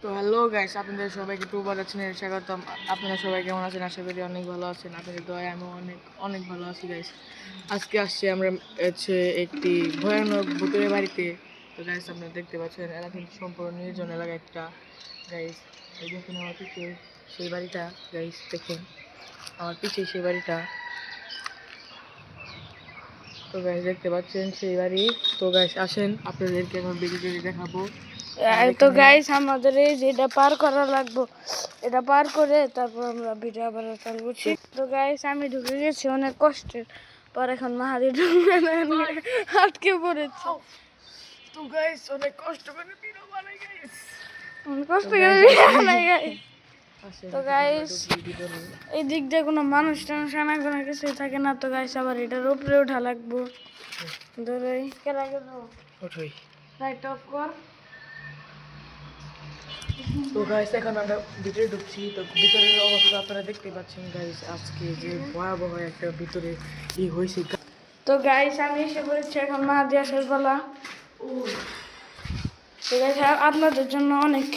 তো hello guys, আপনাদের সবাইকে টুবার চ্যানেলে স্বাগতম। আপনারা সবাই কেমন আছেন? আশা করি অনেক ভালো আছেন। আপনাদের দয়ায় আমি অনেক অনেক ভালো আছি গাইস। আজকে আসছি আমরা একটি ভয়ানক ভূতের বাড়িতে। তো গাইস, আপনারা দেখতে পাচ্ছেন এরা কিন্তু সম্পূর্ণ নির্জন এলাকা একটা। গাইস, এই দেখুন আমার পিছে সেই বাড়িটা। গাইস দেখুন আমার পিছে সেই বাড়িটা। তো গাইস দেখতে পাচ্ছেন সেই বাড়ি। তো গাইস আসেন আপনাদেরকে এখন ভিডিওটি দেখাবো। তো গাইস আমাদের এই যে এটা পার করা লাগবে, এটা পার করে তারপর আমরা ভিডিও আবার চালু করছি। তো গাইস আমি ঢুকে গেছি অনেক কষ্টের পর, এখন মাহাদি ঢুকবে না, আটকে পড়েছে। তো গাইস অনেক কষ্ট করে ভিডিও বানাই গাইস, অনেক কষ্ট করে ভিডিও বানাই গাইস। তো গাইস এই দিক দিয়ে কোনো মানুষ টানুষ আনা কোনো কিছুই থাকে না। তো গাইস আবার এটার উপরে উঠা লাগবো। ধরে কেলা গেল ওঠই। লাইট অফ কর। তো গাইস এখন আমরা ভিতরে ঢুকছি। তো ভিতরের অবস্থা আপনারা দেখতে পাচ্ছেন গাইস। আজকে যে ভয়াবহ একটা ভিতরে হয়েছে। তো গাইস আমি এসে পড়েছি, এখন মাহাদি আসার পালা। তো গাইস আপনাদের জন্য অনেক,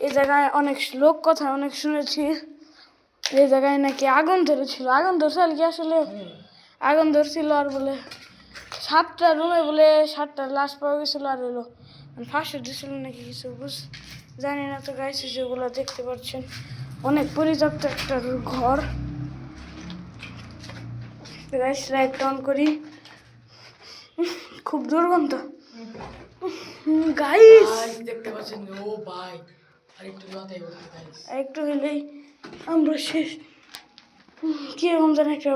এই জায়গায় অনেক লোক কথা অনেক শুনেছি, এই জায়গায় নাকি আগুন ধরেছিল। আগুন ধরছিল কি আসলে? আগুন ধরছিল আর বলে 7টা রুমে বলে 7টা লাশ পাওয়া গেছিল, আর হলো ফাঁসি দিয়েছিল নাকি কিছু জানি না। তো গাইস যেগুলো দেখতে পাচ্ছেন অনেক পরিত্যক্ত একটা ঘর। গাইস লাইট অন করি, খুব দুর্গন্ধ গাইস দেখতে পাচ্ছেন। ও ভাই আরেকটু মাথায় উঠতে গাইস, একটু হলেই আমরা শেষ। কিরকম যেন একটা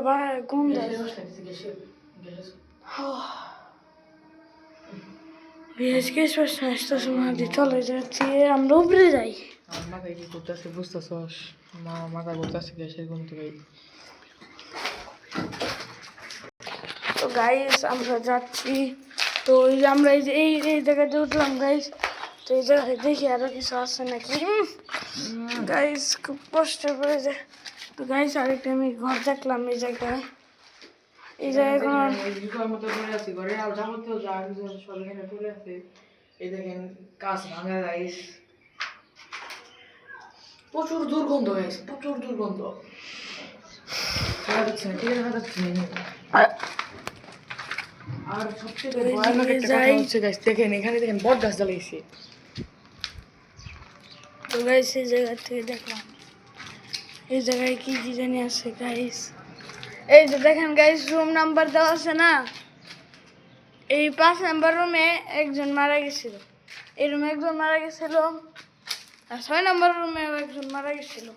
গন্ধ আসতেছে। মাহাদি চলে যাচ্ছি, আমরা উপরে যাই। আমার মাথায় কি করতেছে বুঝতেছস? মাথা ঘুরতেছে গ্যাসের গন্ধ গাই। তো গাইস আমরা যাচ্ছি। তো ওই যে আমরা এই যে এই জায়গাতে উঠলাম গাইস। তো এই জায়গায় দেখি আরো কিছু আছে নাকি গাইস, খুব কষ্ট করে যায়। তো গাইস আরেকটা আমি ঘর দেখলাম এই জায়গায়। এই জায়গায় কোনো মতো পড়ে আছে ঘরে, আর যাবতীয় যা কিছু আছে সব এখানে পড়ে আছে। এই দেখেন কাজ ভাঙা গাইস, প্রচুর দুর্গন্ধ গাইস, প্রচুর দুর্গন্ধ। খাওয়া দিচ্ছে না, ঠিক আছে খাওয়া দিচ্ছে না। আর সবচেয়ে ভয়ানক একটা কথা হচ্ছে গাইস, দেখেন এখানে দেখেন বট গাছ জ্বালিয়েছে। তো গাইস এই জায়গা থেকে দেখলাম এই জায়গায় কি কি জানি আছে গাইস। এই যে দেখেন গাইস রুম নাম্বার দেওয়া আছে না, এই 5 নাম্বার রুমে একজন মারা গেছিল। এই রুমে একজন মারা গেছিল, আর 6 নাম্বার রুমেও একজন মারা গেছিল।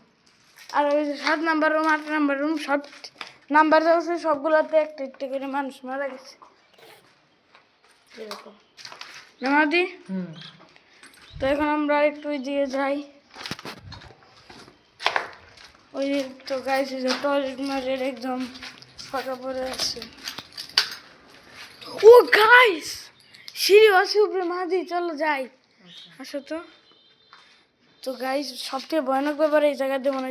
আর ওই যে 7 নাম্বার রুম 8 নাম্বার রুম সব নাম্বার দেওয়া আছে, সবগুলোতে একটা একটা করে মানুষ মারা গেছে এরকম নামাদি। তো এখন আমরা একটু দিয়ে যাই। ওই তো গাইস যে টয়লেট মারের একদম ফাঁকা পড়ে আছে। ও গাইস সিঁড়ি আছে উপরে, মাদি চলো যাই, আসো তো। তো গাইস সবথেকে ভয়ানক ব্যাপার এই জায়গাতে মনে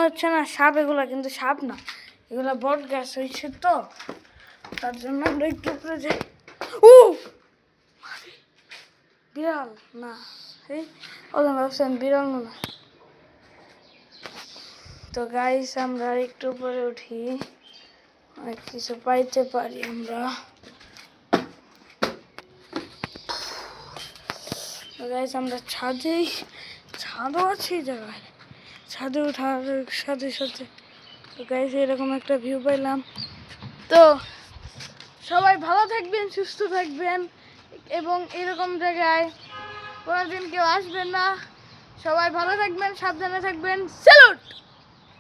হচ্ছে না সাপ, এগুলা কিন্তু সাপ না, এগুলা বট গাছ হয়েছে। তো তার জন্য আমরা একটু উপরে যাই। ও বিড়াল না, এই ওদের ভাবছেন বিড়াল না। তো গাইস আমরা একটু উপরে উঠি, অনেক কিছু পাইতে পারি আমরা। তো গাইস আমরা ছাদও আছে এই জায়গায়, ছাদে ওঠার সাথে সাথে তো গাইস এরকম একটা ভিউ পাইলাম। তো সবাই ভালো থাকবেন, সুস্থ থাকবেন, এবং এরকম জায়গায় কোনোদিন কেউ আসবেন না। সবাই ভালো থাকবেন, সাবধানে থাকবেন। স্যালুট।